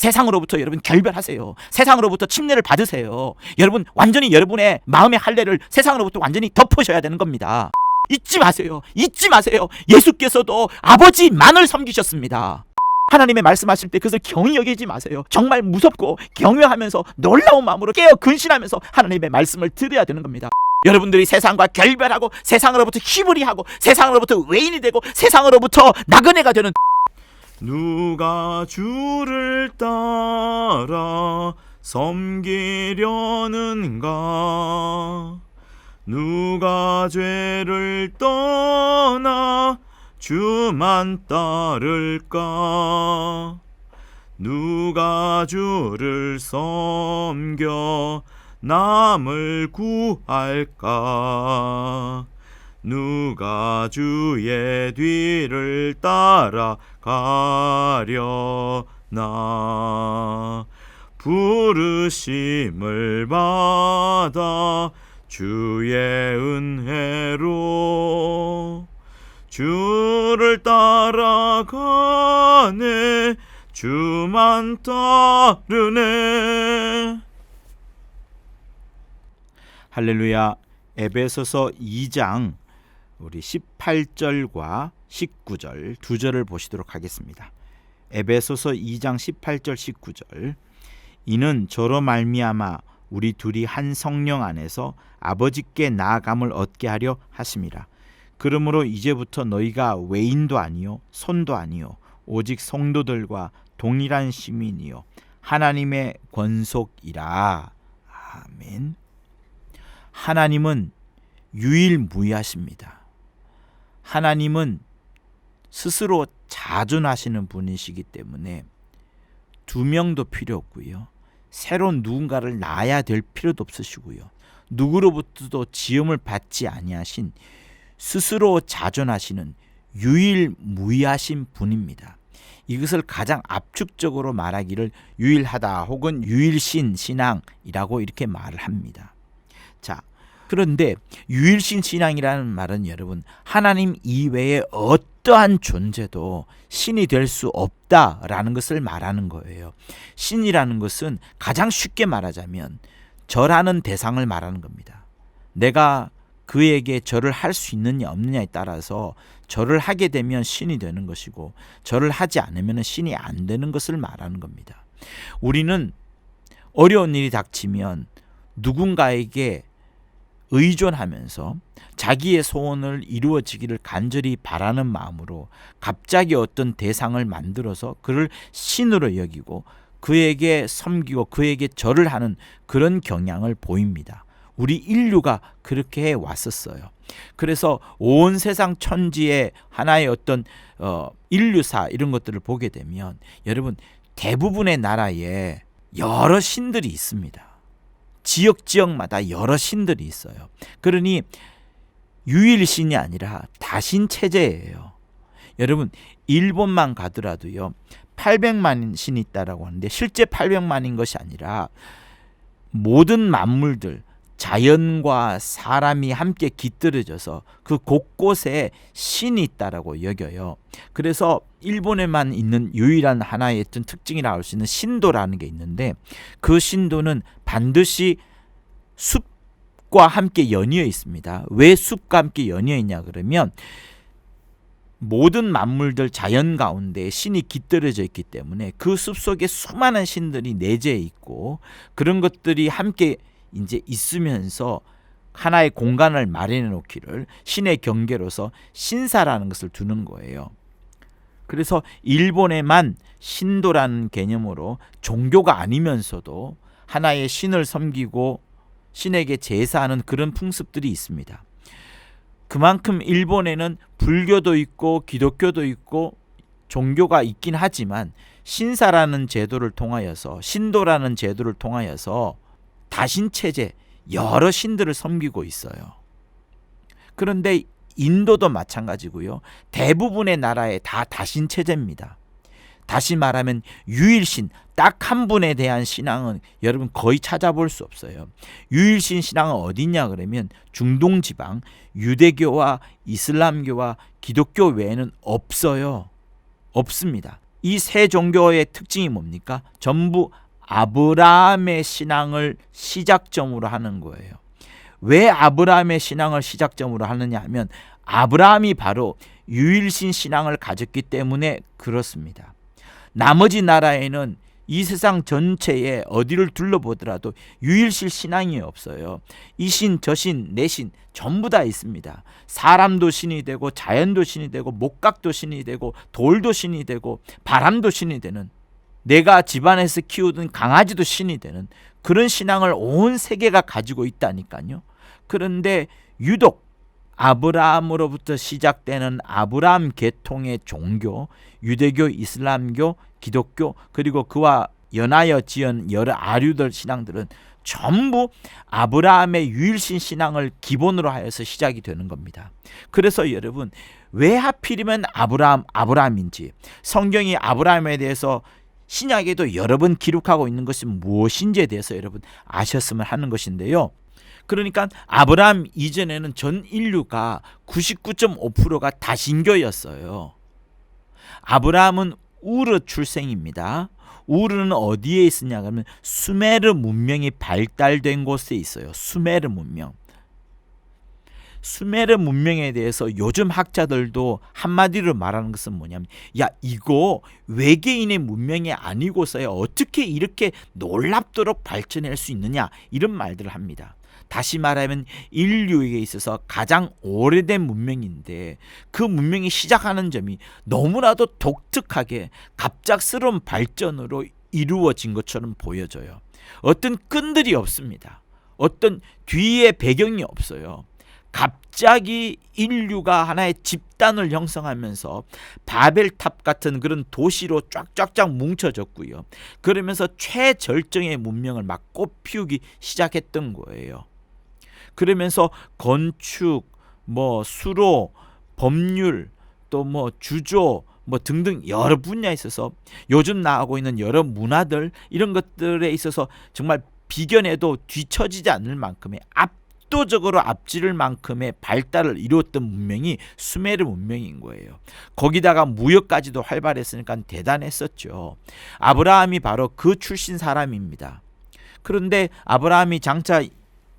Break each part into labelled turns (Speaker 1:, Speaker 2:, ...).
Speaker 1: 세상으로부터 여러분 결별하세요. 세상으로부터 침례를 받으세요. 여러분 완전히 여러분의 마음의 할례를 세상으로부터 완전히 덮으셔야 되는 겁니다. 잊지 마세요. 잊지 마세요. 예수께서도 아버지만을 섬기셨습니다. 하나님의 말씀하실 때 그것을 경히 여기지 마세요. 정말 무섭고 경외하면서 놀라운 마음으로 깨어 근신하면서 하나님의 말씀을 들어야 되는 겁니다. 여러분들이 세상과 결별하고 세상으로부터 희부리하고 세상으로부터 외인이 되고 세상으로부터 나그네가 되는,
Speaker 2: 누가 주를 따라 섬기려는가? 누가 죄를 떠나 주만 따를까? 누가 주를 섬겨 남을 구할까? 누가 주의 뒤를 따라가려나? 부르심을 받아 주의 은혜로 주를 따라가네, 주만 따르네.
Speaker 1: 할렐루야. 에베소서 2장 우리 18절과 19절 두 절을 보시도록 하겠습니다. 에베소서 2장 18절 19절. 이는 저로 말미암아 우리 둘이 한 성령 안에서 아버지께 나아감을 얻게 하려 하심이라. 그러므로 이제부터 너희가 외인도 아니요 손도 아니요 오직 성도들과 동일한 시민이요 하나님의 권속이라. 아멘. 하나님은 유일무이하십니다. 하나님은 스스로 자존하시는 분이시기 때문에 두 명도 필요 없고요, 새로운 누군가를 낳아야 될 필요도 없으시고요, 누구로부터도 지음을 받지 아니하신 스스로 자존하시는 유일무이하신 분입니다. 이것을 가장 압축적으로 말하기를 유일하다 혹은 유일신 신앙이라고 이렇게 말을 합니다. 자, 그런데 유일신 신앙이라는 말은 여러분 하나님 이외에 어떠한 존재도 신이 될 수 없다라는 것을 말하는 거예요. 신이라는 것은 가장 쉽게 말하자면 절하는 대상을 말하는 겁니다. 내가 그에게 절을 할 수 있느냐 없느냐에 따라서 절을 하게 되면 신이 되는 것이고 절을 하지 않으면 신이 안 되는 것을 말하는 겁니다. 우리는 어려운 일이 닥치면 누군가에게 의존하면서 자기의 소원을 이루어지기를 간절히 바라는 마음으로 갑자기 어떤 대상을 만들어서 그를 신으로 여기고 그에게 섬기고 그에게 절을 하는 그런 경향을 보입니다. 우리 인류가 그렇게 해왔었어요. 그래서 온 세상 천지의 하나의 어떤 인류사 이런 것들을 보게 되면 여러분 대부분의 나라에 여러 신들이 있습니다. 지역마다 여러 신들이 있어요. 그러니 유일신이 아니라 다신 체제예요. 여러분 일본만 가더라도요 800만 신이 있다라고 하는데 실제 800만인 것이 아니라 모든 만물들, 자연과 사람이 함께 깃들어져서 그 곳곳에 신이 있다라고 여겨요. 그래서 일본에만 있는 유일한 하나의 어떤 특징이라고 할 수 있는 신도라는 게 있는데 그 신도는 반드시 숲과 함께 연이어 있습니다. 왜 숲과 함께 연이어 있냐 그러면 모든 만물들 자연 가운데 신이 깃들어져 있기 때문에 그 숲속에 수많은 신들이 내재해 있고 그런 것들이 함께 이제 있으면서 하나의 공간을 마련해 놓기를 신의 경계로서 신사라는 것을 두는 거예요. 그래서 일본에만 신도라는 개념으로 종교가 아니면서도 하나의 신을 섬기고 신에게 제사하는 그런 풍습들이 있습니다. 그만큼 일본에는 불교도 있고 기독교도 있고 종교가 있긴 하지만 신사라는 제도를 통하여서 신도라는 제도를 통하여서 다신체제 여러 신들을 섬기고 있어요. 그런데 인도도 마찬가지고요. 대부분의 나라에 다 다신체제입니다. 다시 말하면 유일신 딱 한 분에 대한 신앙은 여러분 거의 찾아볼 수 없어요. 유일신 신앙은 어디냐 그러면 중동 지방 유대교와 이슬람교와 기독교 외에는 없어요. 없습니다. 이 세 종교의 특징이 뭡니까? 전부 아브라함의 신앙을 시작점으로 하는 거예요. 왜 아브라함의 신앙을 시작점으로 하느냐 하면 아브라함이 바로 유일신 신앙을 가졌기 때문에 그렇습니다. 나머지 나라에는 이 세상 전체에 어디를 둘러보더라도 유일신 신앙이 없어요. 이 신, 저 신, 내 신 전부 다 있습니다. 사람도 신이 되고 자연도 신이 되고 목각도 신이 되고 돌도 신이 되고 바람도 신이 되는, 내가 집안에서 키우던 강아지도 신이 되는 그런 신앙을 온 세계가 가지고 있다니까요. 그런데 유독 아브라함으로부터 시작되는 아브라함 계통의 종교, 유대교, 이슬람교, 기독교, 그리고 그와 연하여 지은 여러 아류들 신앙들은 전부 아브라함의 유일신 신앙을 기본으로 하여서 시작이 되는 겁니다. 그래서 여러분, 왜 하필이면 아브라함인지, 성경이 아브라함에 대해서 신약에도 여러 번 기록하고 있는 것이 무엇인지에 대해서 여러분 아셨으면 하는 것인데요. 그러니까 아브라함 이전에는 전 인류가 99.5%가 다신교였어요. 아브라함은 우르 출생입니다. 우르는 어디에 있으냐 하면 수메르 문명이 발달된 곳에 있어요. 수메르 문명. 수메르 문명에 대해서 요즘 학자들도 한마디로 말하는 것은 뭐냐면, 야, 이거 외계인의 문명이 아니고서야 어떻게 이렇게 놀랍도록 발전할 수 있느냐, 이런 말들을 합니다. 다시 말하면 인류에게 있어서 가장 오래된 문명인데 그 문명이 시작하는 점이 너무나도 독특하게 갑작스러운 발전으로 이루어진 것처럼 보여져요. 어떤 끈들이 없습니다. 어떤 뒤에 배경이 없어요. 갑자기 인류가 하나의 집단을 형성하면서 바벨탑 같은 그런 도시로 쫙쫙쫙 뭉쳐졌고요. 그러면서 최절정의 문명을 막 꽃피우기 시작했던 거예요. 그러면서 건축, 수로, 법률, 또 주조, 등등 여러 분야에 있어서 요즘 나오고 있는 여러 문화들, 이런 것들에 있어서 정말 비견해도 뒤처지지 않을 만큼의 압도적으로 앞지를 만큼의 발달을 이루었던 문명이 수메르 문명인 거예요. 거기다가 무역까지도 활발했으니까 대단했었죠. 아브라함이 바로 그 출신 사람입니다. 그런데 아브라함이 장차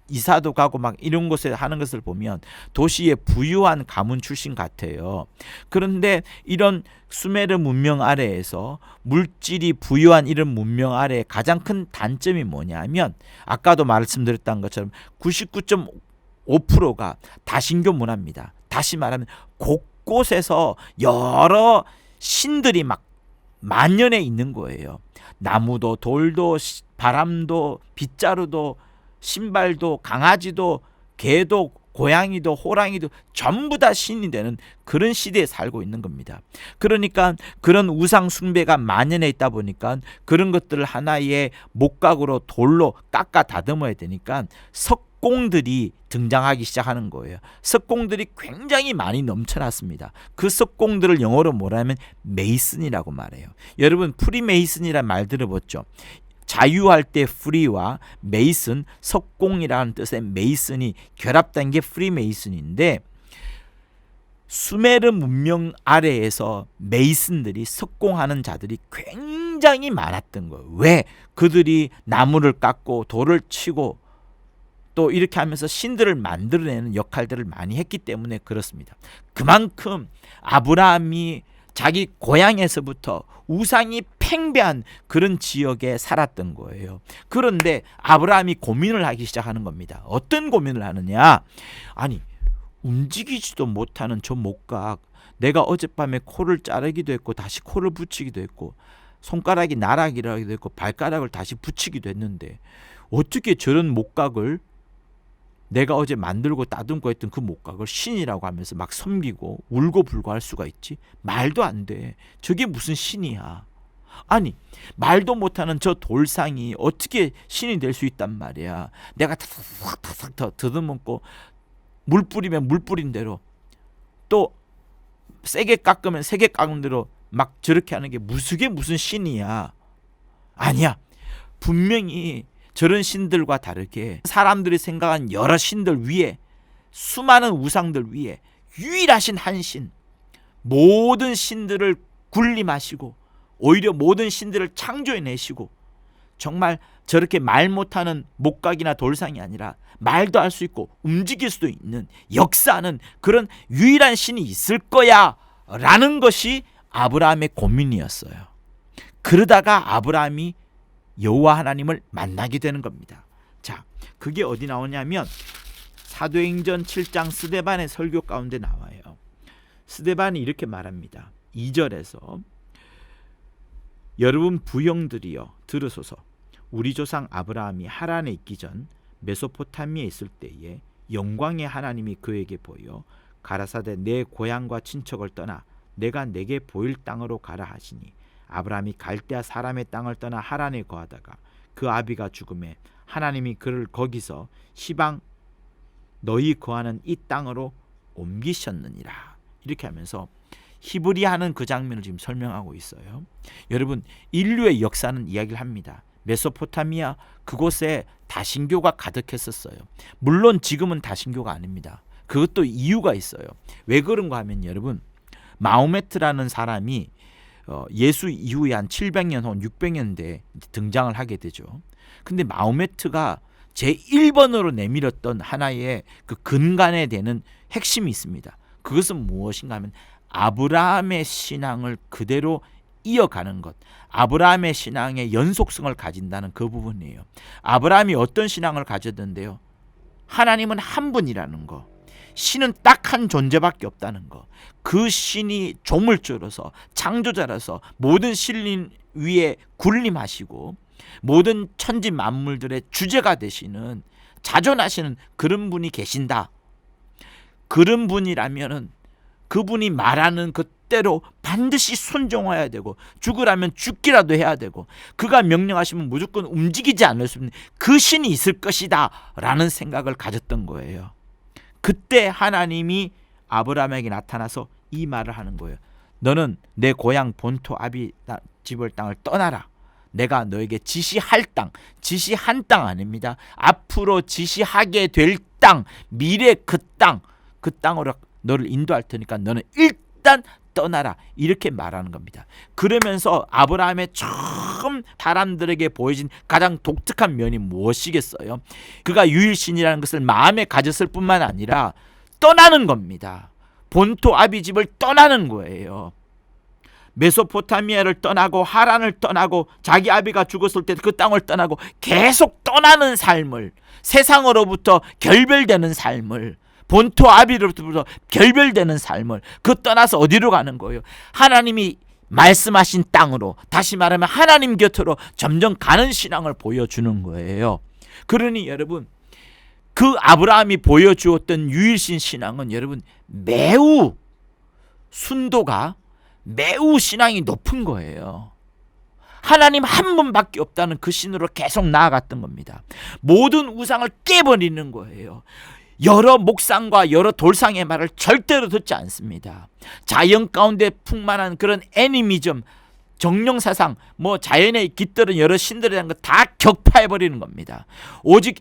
Speaker 1: 이사도 가고 막 이런 곳에 하는 것을 보면 도시의 부유한 가문 출신 같아요. 그런데 이런 수메르 문명 아래에서 물질이 부유한 이런 문명 아래에 가장 큰 단점이 뭐냐면, 아까도 말씀드렸던 것처럼 99.5%가 다신교 문화입니다. 다시 말하면 곳곳에서 여러 신들이 막 만연해 있는 거예요. 나무도 돌도 바람도 빗자루도 신발도 강아지도 개도 고양이도 호랑이도 전부 다 신이 되는 그런 시대에 살고 있는 겁니다. 그러니까 그런 우상 숭배가 만연해 있다 보니까 그런 것들을 하나의 목각으로 돌로 깎아 다듬어야 되니까 석공들이 등장하기 시작하는 거예요. 석공들이 굉장히 많이 넘쳐났습니다. 그 석공들을 영어로 뭐라 하면 메이슨이라고 말해요. 여러분, 프리메이슨이라는 말 들어봤죠? 자유할 때 프리와 메이슨, 석공이라는 뜻의 메이슨이 결합된 게 프리메이슨인데, 수메르 문명 아래에서 메이슨들이, 석공하는 자들이 굉장히 많았던 거예요. 왜? 그들이 나무를 깎고 돌을 치고 또 이렇게 하면서 신들을 만들어내는 역할들을 많이 했기 때문에 그렇습니다. 그만큼 아브라함이 자기 고향에서부터 우상이 팽배한 그런 지역에 살았던 거예요. 그런데 아브라함이 고민을 하기 시작하는 겁니다. 어떤 고민을 하느냐? 아니, 움직이지도 못하는 저 목각, 내가 어젯밤에 코를 자르기도 했고 다시 코를 붙이기도 했고 손가락이 나락이라기도 했고 발가락을 다시 붙이기도 했는데 어떻게 저런 목각을, 내가 어제 만들고 따듬고 했던 그 목각을 신이라고 하면서 막 섬기고 울고 불고 할 수가 있지? 말도 안 돼. 저게 무슨 신이야? 아니, 말도 못하는 저 돌상이 어떻게 신이 될 수 있단 말이야. 내가 탁탁탁 더듬고 물 뿌리면 물 뿌린 대로, 또 세게 깎으면 세게 깎은 대로 막 저렇게 하는 게 무슨 신이야? 아니야. 분명히 저런 신들과 다르게 사람들이 생각한 여러 신들 위에, 수많은 우상들 위에 유일하신 한 신, 모든 신들을 군림하시고 오히려 모든 신들을 창조해내시고 정말 저렇게 말 못하는 목각이나 돌상이 아니라 말도 할 수 있고 움직일 수도 있는 역사하는 그런 유일한 신이 있을 거야 라는 것이 아브라함의 고민이었어요. 그러다가 아브라함이 여호와 하나님을 만나게 되는 겁니다. 자, 그게 어디 나오냐면 사도행전 7장 스데반의 설교 가운데 나와요. 스데반이 이렇게 말합니다. 2절에서 여러분 부형들이여 들으소서. 우리 조상 아브라함이 하란에 있기 전 메소포타미아에 있을 때에 영광의 하나님이 그에게 보여 가라사대 내 고향과 친척을 떠나 내가 내게 보일 땅으로 가라 하시니 아브라함이 갈대아 사람의 땅을 떠나 하란에 거하다가 그 아비가 죽음에 하나님이 그를 거기서 시방 너희 거하는 이 땅으로 옮기셨느니라. 이렇게 하면서 히브리 하는 그 장면을 지금 설명하고 있어요. 여러분, 인류의 역사는 이야기를 합니다. 메소포타미아 그곳에 다신교가 가득했었어요. 물론 지금은 다신교가 아닙니다. 그것도 이유가 있어요. 왜 그런가 하면 여러분, 마호메트라는 사람이 예수 이후에 한 700년 혹은 600년대에 등장을 하게 되죠. 근데 마호메트가 제1번으로 내밀었던 하나의 그 근간에 되는 핵심이 있습니다. 그것은 무엇인가 하면 아브라함의 신앙을 그대로 이어가는 것, 아브라함의 신앙의 연속성을 가진다는 그 부분이에요. 아브라함이 어떤 신앙을 가졌는데요? 하나님은 한 분이라는 거, 신은 딱 한 존재밖에 없다는 거, 그 신이 조물주로서 창조자로서 모든 신린 위에 군림하시고 모든 천지 만물들의 주제가 되시는 자존하시는 그런 분이 계신다. 그런 분이라면은 그분이 말하는 그대로 반드시 순종해야 되고 죽으라면 죽기라도 해야 되고 그가 명령하시면 무조건 움직이지 않을 수 있는 그 신이 있을 것이다 라는 생각을 가졌던 거예요. 그때 하나님이 아브라함에게 나타나서 이 말을 하는 거예요. 너는 내 고향 본토 아비 집을 땅을 떠나라. 내가 너에게 지시할 땅, 지시한 땅 아닙니다. 앞으로 지시하게 될 땅, 미래 그 땅으로 너를 인도할 테니까 너는 일단 떠나라. 이렇게 말하는 겁니다. 그러면서 아브라함의 처음 사람들에게 보여진 가장 독특한 면이 무엇이겠어요? 그가 유일신이라는 것을 마음에 가졌을 뿐만 아니라 떠나는 겁니다. 본토 아비집을 떠나는 거예요. 메소포타미아를 떠나고 하란을 떠나고 자기 아비가 죽었을 때 그 땅을 떠나고 계속 떠나는 삶을, 세상으로부터 결별되는 삶을, 본토 아비로부터 결별되는 삶을 그 떠나서 어디로 가는 거예요? 하나님이 말씀하신 땅으로, 다시 말하면 하나님 곁으로 점점 가는 신앙을 보여주는 거예요. 그러니 여러분, 그 아브라함이 보여주었던 유일신 신앙은 여러분 매우 순도가 매우 신앙이 높은 거예요. 하나님 한 분밖에 없다는 그 신으로 계속 나아갔던 겁니다. 모든 우상을 깨버리는 거예요. 여러 목상과 여러 돌상의 말을 절대로 듣지 않습니다. 자연 가운데 풍만한 그런 애니미즘, 정령사상, 자연에 깃들은 여러 신들에 대한 거 다 격파해버리는 겁니다. 오직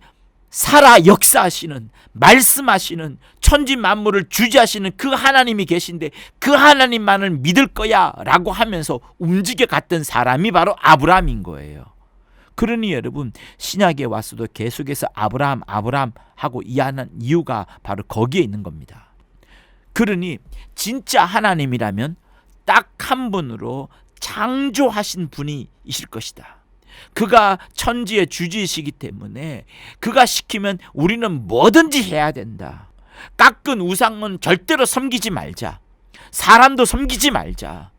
Speaker 1: 살아 역사하시는, 말씀하시는, 천지 만물을 주지하시는 그 하나님이 계신데 그 하나님만을 믿을 거야 라고 하면서 움직여 갔던 사람이 바로 아브라함인 거예요. 그러니 여러분, 신약에 와서도 계속해서 아브라함 하고 이해하는 이유가 바로 거기에 있는 겁니다. 그러니 진짜 하나님이라면 딱 한 분으로 창조하신 분이 있을 것이다. 그가 천지의 주지이시기 때문에 그가 시키면 우리는 뭐든지 해야 된다. 깎은 우상은 절대로 섬기지 말자. 사람도 섬기지 말자.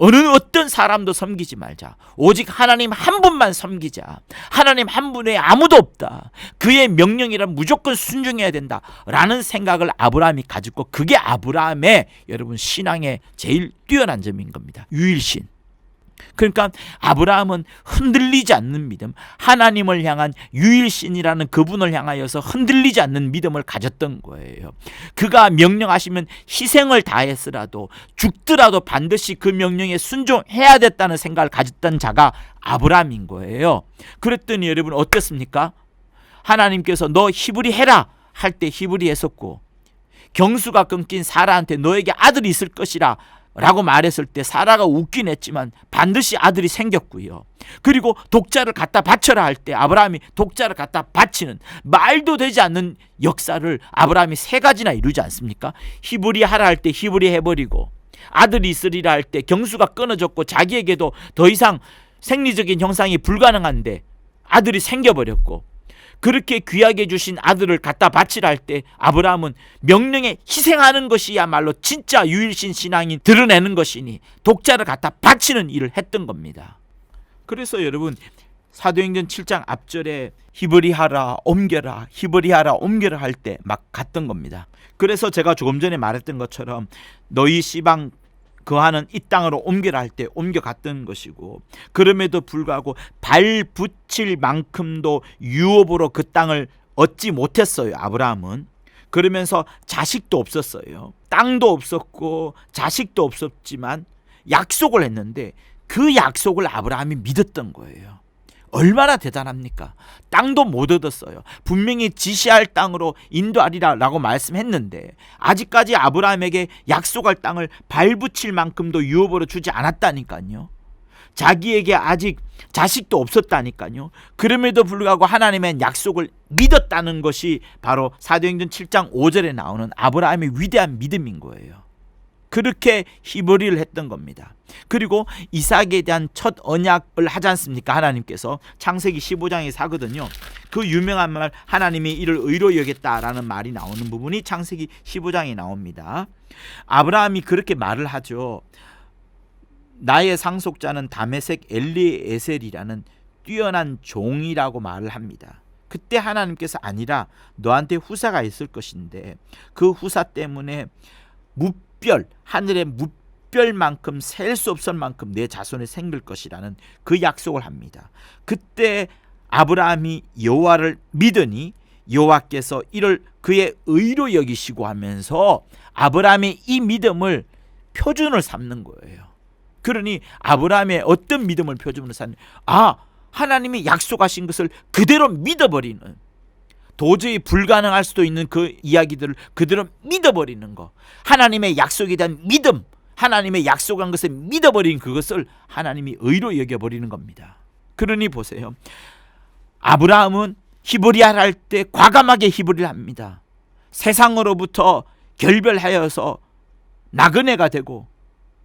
Speaker 1: 어떤 사람도 섬기지 말자. 오직 하나님 한 분만 섬기자. 하나님 한 분에 아무도 없다. 그의 명령이란 무조건 순종해야 된다 라는 생각을 아브라함이 가지고, 그게 아브라함의 여러분 신앙의 제일 뛰어난 점인 겁니다. 유일신. 그러니까 아브라함은 흔들리지 않는 믿음, 하나님을 향한 유일신이라는 그분을 향하여서 흔들리지 않는 믿음을 가졌던 거예요. 그가 명령하시면 희생을 다했으라도 죽더라도 반드시 그 명령에 순종해야 됐다는 생각을 가졌던 자가 아브라함인 거예요. 그랬더니 여러분 어떻습니까? 하나님께서 너 히브리 해라 할 때 히브리 했었고, 경수가 끊긴 사라한테 너에게 아들이 있을 것이라 라고 말했을 때 사라가 웃긴 했지만 반드시 아들이 생겼고요. 그리고 독자를 갖다 바쳐라 할 때 아브라함이 독자를 갖다 바치는 말도 되지 않는 역사를 아브라함이 3가지나 이루지 않습니까? 히브리 하라 할 때 히브리 해버리고, 아들이 있으리라 할 때 경수가 끊어졌고 자기에게도 더 이상 생리적인 형상이 불가능한데 아들이 생겨버렸고, 그렇게 귀하게 주신 아들을 갖다 바치라 할 때 아브라함은 명령에 희생하는 것이야말로 진짜 유일신 신앙이 드러내는 것이니 독자를 갖다 바치는 일을 했던 겁니다. 그래서 여러분, 사도행전 7장 앞절에 히브리하라 옮겨라 히브리하라 옮겨라 할 때 막 갔던 겁니다. 그래서 제가 조금 전에 말했던 것처럼 너희 시방 거하는 이 땅으로 옮겨라 할 때 옮겨갔던 것이고, 그럼에도 불구하고 발 붙일 만큼도 유업으로 그 땅을 얻지 못했어요. 아브라함은. 그러면서 자식도 없었어요. 땅도 없었고 자식도 없었지만 약속을 했는데 그 약속을 아브라함이 믿었던 거예요. 얼마나 대단합니까? 땅도 못 얻었어요. 분명히 지시할 땅으로 인도하리라 라고 말씀했는데 아직까지 아브라함에게 약속할 땅을 발붙일 만큼도 유업으로 주지 않았다니까요. 자기에게 아직 자식도 없었다니까요. 그럼에도 불구하고 하나님의 약속을 믿었다는 것이 바로 사도행전 7장 5절에 나오는 아브라함의 위대한 믿음인 거예요. 그렇게 히브리를 했던 겁니다. 그리고 이삭에 대한 첫 언약을 하지 않습니까? 하나님께서 창세기 15장에 하거든요. 그 유명한 말, 하나님이 이를 의로 여겼다라는 말이 나오는 부분이 창세기 15장에 나옵니다. 아브라함이 그렇게 말을 하죠. 나의 상속자는 다메섹 엘리에셀이라는 뛰어난 종이라고 말을 합니다. 그때 하나님께서 아니라 너한테 후사가 있을 것인데 그 후사 때문에 하늘의 무별만큼 셀 수 없을 만큼 내 자손이 생길 것이라는 그 약속을 합니다. 그때 아브라함이 여호와를 믿으니 여호와께서 이를 그의 의로 여기시고 하면서 아브라함의 이 믿음을 표준을 삼는 거예요. 그러니 아브라함의 어떤 믿음을 표준으로 삼는, 하나님이 약속하신 것을 그대로 믿어버리는, 도저히 불가능할 수도 있는 그 이야기들을 그대로 믿어버리는 거, 하나님의 약속에 대한 믿음, 하나님의 약속한 것을 믿어버린 그것을 하나님이 의로 여겨버리는 겁니다. 그러니 보세요, 아브라함은 히브리하라 할 때 과감하게 히브리를 합니다. 세상으로부터 결별하여서 나그네가 되고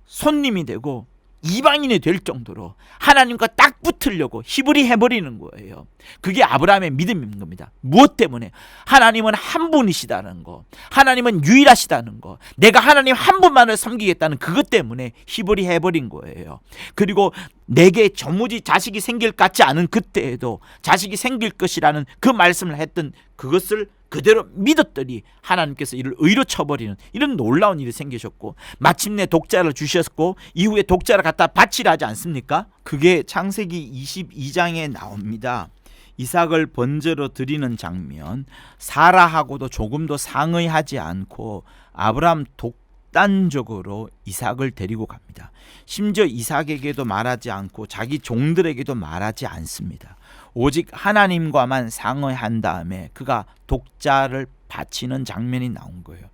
Speaker 1: 손님이 되고 이방인이 될 정도로 하나님과 딱 붙으려고 히브리 해버리는 거예요. 그게 아브라함의 믿음인 겁니다. 무엇 때문에? 하나님은 한 분이시다는 거, 하나님은 유일하시다는 거, 내가 하나님 한 분만을 섬기겠다는 그것 때문에 히브리 해버린 거예요. 그리고 내게 저무지 자식이 생길 것 같지 않은 그때에도 자식이 생길 것이라는 그 말씀을 했던 그것을 그대로 믿었더니 하나님께서 이를 의로 쳐버리는 이런 놀라운 일이 생기셨고, 마침내 독자를 주셨고 이후에 독자를 갖다 바치라 하지 않습니까? 그게 창세기 22장에 나옵니다. 이삭을 번제로 드리는 장면, 사라하고도 조금도 상의하지 않고 아브라함 독단적으로 이삭을 데리고 갑니다. 심지어 이삭에게도 말하지 않고 자기 종들에게도 말하지 않습니다. 오직 하나님과만 상의한 다음에 그가 독자를 바치는 장면이 나온 거예요.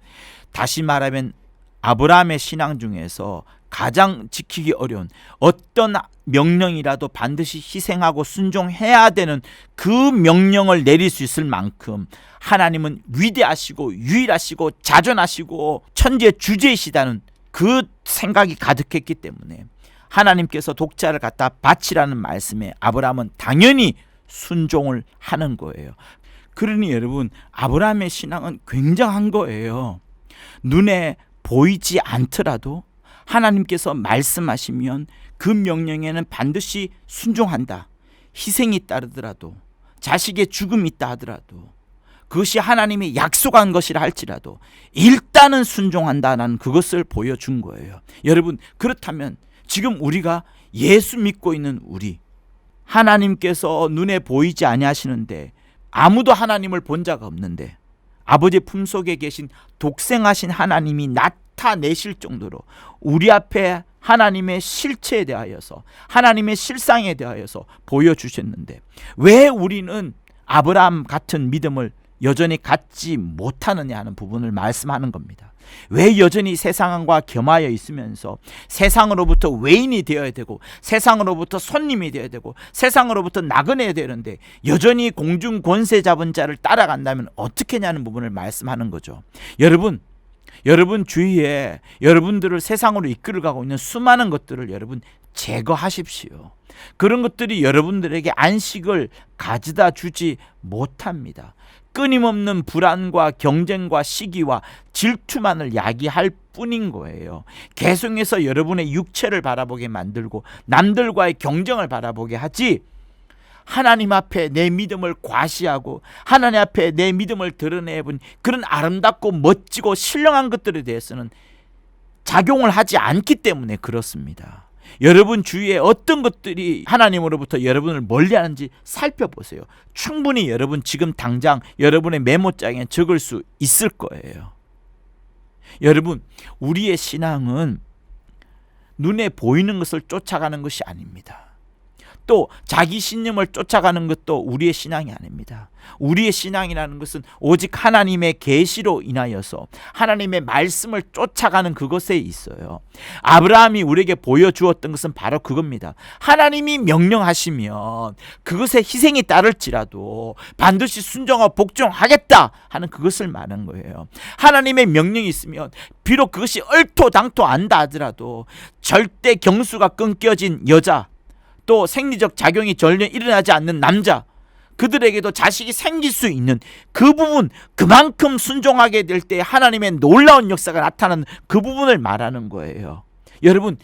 Speaker 1: 다시 말하면 아브라함의 신앙 중에서 가장 지키기 어려운 어떤 명령이라도 반드시 희생하고 순종해야 되는 그 명령을 내릴 수 있을 만큼 하나님은 위대하시고 유일하시고 자존하시고 천지의 주제이시다는 그 생각이 가득했기 때문에 하나님께서 독자를 갖다 바치라는 말씀에 아브라함은 당연히 순종을 하는 거예요. 그러니 여러분, 아브라함의 신앙은 굉장한 거예요. 눈에 보이지 않더라도 하나님께서 말씀하시면 그 명령에는 반드시 순종한다. 희생이 따르더라도, 자식의 죽음이 있다 하더라도, 그것이 하나님이 약속한 것이라 할지라도 일단은 순종한다는 그것을 보여준 거예요. 여러분, 그렇다면 지금 우리가 예수 믿고 있는 우리, 하나님께서 눈에 보이지 아니하시는데 아무도 하나님을 본 자가 없는데 아버지 품속에 계신 독생하신 하나님이 나타내실 정도로 우리 앞에 하나님의 실체에 대하여서, 하나님의 실상에 대하여서 보여주셨는데 왜 우리는 아브라함 같은 믿음을 여전히 갖지 못하느냐 하는 부분을 말씀하는 겁니다. 왜 여전히 세상과 겸하여 있으면서 세상으로부터 외인이 되어야 되고 세상으로부터 손님이 되어야 되고 세상으로부터 나그네야 되는데 여전히 공중 권세 잡은 자를 따라간다면 어떻게 하냐는 부분을 말씀하는 거죠. 여러분 주위에 여러분들을 세상으로 이끌어가고 있는 수많은 것들을 여러분 제거하십시오. 그런 것들이 여러분들에게 안식을 가져다 주지 못합니다. 끊임없는 불안과 경쟁과 시기와 질투만을 야기할 뿐인 거예요. 계속해서 여러분의 육체를 바라보게 만들고 남들과의 경쟁을 바라보게 하지, 하나님 앞에 내 믿음을 과시하고 하나님 앞에 내 믿음을 드러내본 그런 아름답고 멋지고 신령한 것들에 대해서는 작용을 하지 않기 때문에 그렇습니다. 여러분 주위에 어떤 것들이 하나님으로부터 여러분을 멀리하는지 살펴보세요. 충분히 여러분 지금 당장 여러분의 메모장에 적을 수 있을 거예요. 여러분, 우리의 신앙은 눈에 보이는 것을 쫓아가는 것이 아닙니다. 또 자기 신념을 쫓아가는 것도 우리의 신앙이 아닙니다. 우리의 신앙이라는 것은 오직 하나님의 계시로 인하여서 하나님의 말씀을 쫓아가는 그것에 있어요. 아브라함이 우리에게 보여주었던 것은 바로 그겁니다. 하나님이 명령하시면 그것에 희생이 따를지라도 반드시 순종하고 복종하겠다 하는 그것을 말하는 거예요. 하나님의 명령이 있으면 비록 그것이 얼토당토 안다 하더라도 절대 경수가 끊겨진 여자, 또 생리적 작용이 전혀 일어나지 않는 남자, 그들에게도 자식이 생길 수 있는 그 부분, 그만큼 순종하게 될 때 하나님의 놀라운 역사가 나타나는 그 부분을 말하는 거예요. 여러분,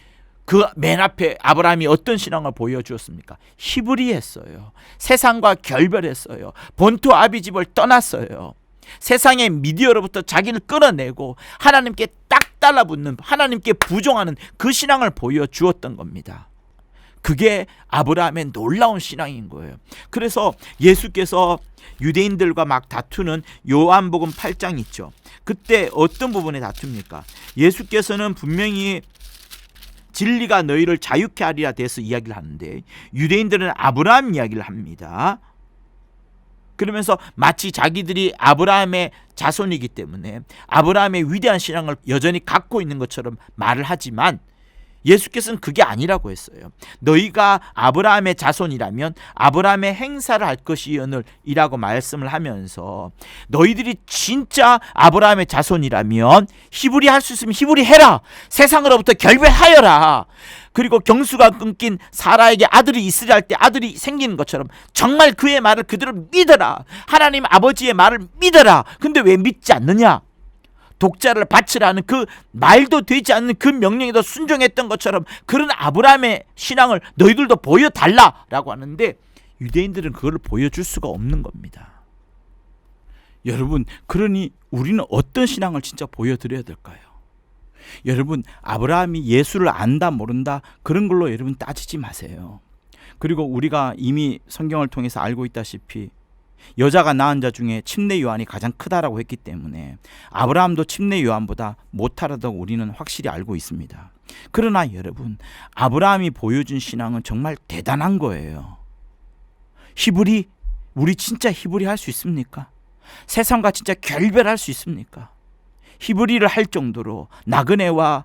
Speaker 1: 그 맨 앞에 아브라함이 어떤 신앙을 보여주었습니까? 히브리했어요. 세상과 결별했어요. 본토 아비집을 떠났어요. 세상의 미디어로부터 자기를 끌어내고 하나님께 딱 달라붙는, 하나님께 부종하는 그 신앙을 보여주었던 겁니다. 그게 아브라함의 놀라운 신앙인 거예요. 그래서 예수께서 유대인들과 막 다투는 요한복음 8장 있죠. 그때 어떤 부분에 다툽니까? 예수께서는 분명히 진리가 너희를 자유케 하리라 돼서 이야기를 하는데 유대인들은 아브라함 이야기를 합니다. 그러면서 마치 자기들이 아브라함의 자손이기 때문에 아브라함의 위대한 신앙을 여전히 갖고 있는 것처럼 말을 하지만 예수께서는 그게 아니라고 했어요. 너희가 아브라함의 자손이라면 아브라함의 행사를 할 것이오늘이라고 말씀을 하면서 너희들이 진짜 아브라함의 자손이라면 히브리 할 수 있으면 히브리 해라. 세상으로부터 결별하여라. 그리고 경수가 끊긴 사라에게 아들이 있으려 할 때 아들이 생기는 것처럼 정말 그의 말을 그대로 믿어라. 하나님 아버지의 말을 믿어라. 근데 왜 믿지 않느냐? 독자를 바치라는 그 말도 되지 않는 그 명령에도 순종했던 것처럼 그런 아브라함의 신앙을 너희들도 보여달라라고 하는데 유대인들은 그걸 보여줄 수가 없는 겁니다. 여러분, 그러니 우리는 어떤 신앙을 진짜 보여드려야 될까요? 여러분, 아브라함이 예수를 안다 모른다 그런 걸로 여러분 따지지 마세요. 그리고 우리가 이미 성경을 통해서 알고 있다시피 여자가 낳은 자 중에 침례 요한이 가장 크다라고 했기 때문에 아브라함도 침례 요한보다 못하다고 우리는 확실히 알고 있습니다. 그러나 여러분, 아브라함이 보여준 신앙은 정말 대단한 거예요. 히브리, 우리 진짜 히브리 할 수 있습니까? 세상과 진짜 결별할 수 있습니까? 히브리를 할 정도로 나그네와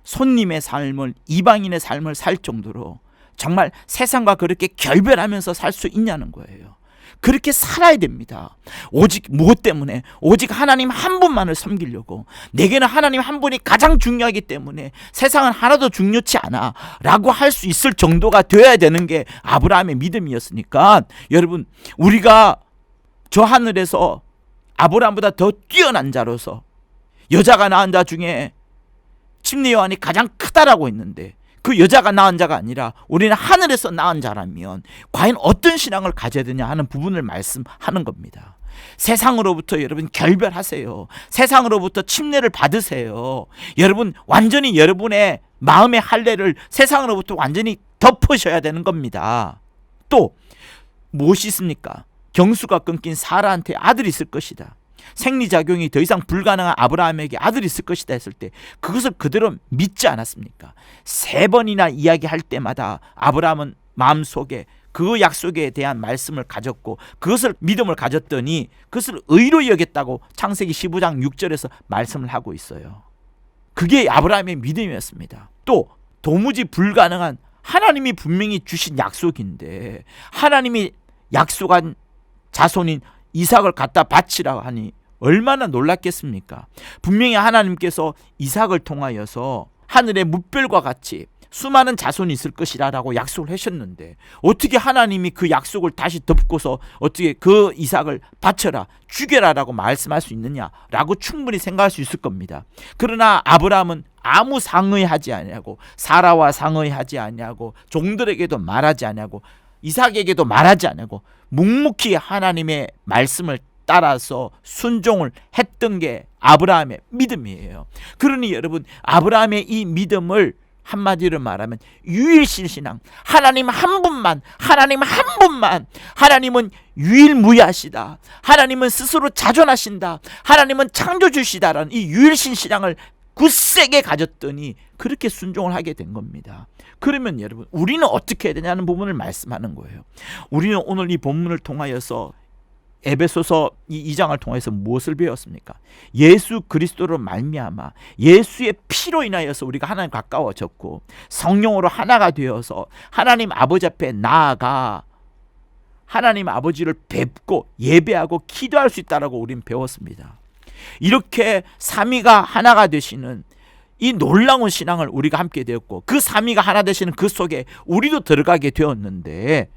Speaker 1: 손님의 삶을, 이방인의 삶을 살 정도로 정말 세상과 그렇게 결별하면서 살 수 있냐는 거예요. 그렇게 살아야 됩니다. 오직 무엇 때문에? 오직 하나님 한 분만을 섬기려고. 내게는 하나님 한 분이 가장 중요하기 때문에 세상은 하나도 중요치 않아 라고 할 수 있을 정도가 되어야 되는 게 아브라함의 믿음이었으니까 여러분, 우리가 저 하늘에서 아브라함보다 더 뛰어난 자로서 여자가 낳은 자 중에 침례 요한이 가장 크다라고 했는데 그 여자가 낳은 자가 아니라 우리는 하늘에서 낳은 자라면 과연 어떤 신앙을 가져야 되냐 하는 부분을 말씀하는 겁니다. 세상으로부터 여러분 결별하세요. 세상으로부터 침례를 받으세요. 여러분, 완전히 여러분의 마음의 할례를 세상으로부터 완전히 덮으셔야 되는 겁니다. 또 무엇이 있습니까? 경수가 끊긴 사라한테 아들이 있을 것이다. 생리작용이 더 이상 불가능한 아브라함에게 아들이 있을 것이다 했을 때 그것을 그대로 믿지 않았습니까? 3번이나 이야기할 때마다 아브라함은 마음속에 그 약속에 대한 말씀을 가졌고 그것을 믿음을 가졌더니 그것을 의로 여겼다고 창세기 15장 6절에서 말씀을 하고 있어요. 그게 아브라함의 믿음이었습니다. 또 도무지 불가능한, 하나님이 분명히 주신 약속인데 하나님이 약속한 자손인 이삭을 갖다 바치라고 하니 얼마나 놀랐겠습니까? 분명히 하나님께서 이삭을 통하여서 하늘의 뭇별과 같이 수많은 자손이 있을 것이라고 약속을 하셨는데 어떻게 하나님이 그 약속을 다시 덮고서 어떻게 그 이삭을 바쳐라, 죽여라라고 말씀할 수 있느냐라고 충분히 생각할 수 있을 겁니다. 그러나 아브라함은 아무 상의하지 아니하고 사라와 상의하지 아니하고 종들에게도 말하지 아니하고 이삭에게도 말하지 아니하고 묵묵히 하나님의 말씀을 따라서 순종을 했던 게 아브라함의 믿음이에요. 그러니 여러분, 아브라함의 이 믿음을 한마디로 말하면 유일신 신앙, 하나님 한 분만, 하나님 한 분만, 하나님은 유일무이하시다, 하나님은 스스로 자존하신다, 하나님은 창조주시다라는 이 유일신 신앙을 굳세게 가졌더니 그렇게 순종을 하게 된 겁니다. 그러면 여러분, 우리는 어떻게 해야 되냐는 부분을 말씀하는 거예요. 우리는 오늘 이 본문을 통하여서 에베소서 이 2장을 통해서 무엇을 배웠습니까? 예수 그리스도로 말미암아 예수의 피로 인하여서 우리가 하나님 가까워졌고 성령으로 하나가 되어서 하나님 아버지 앞에 나아가 하나님 아버지를 뵙고 예배하고 기도할 수 있다라고 우리는 배웠습니다. 이렇게 삼위가 하나가 되시는 이 놀라운 신앙을 우리가 함께 되었고 그 삼위가 하나 되시는 그 속에 우리도 들어가게 되었는데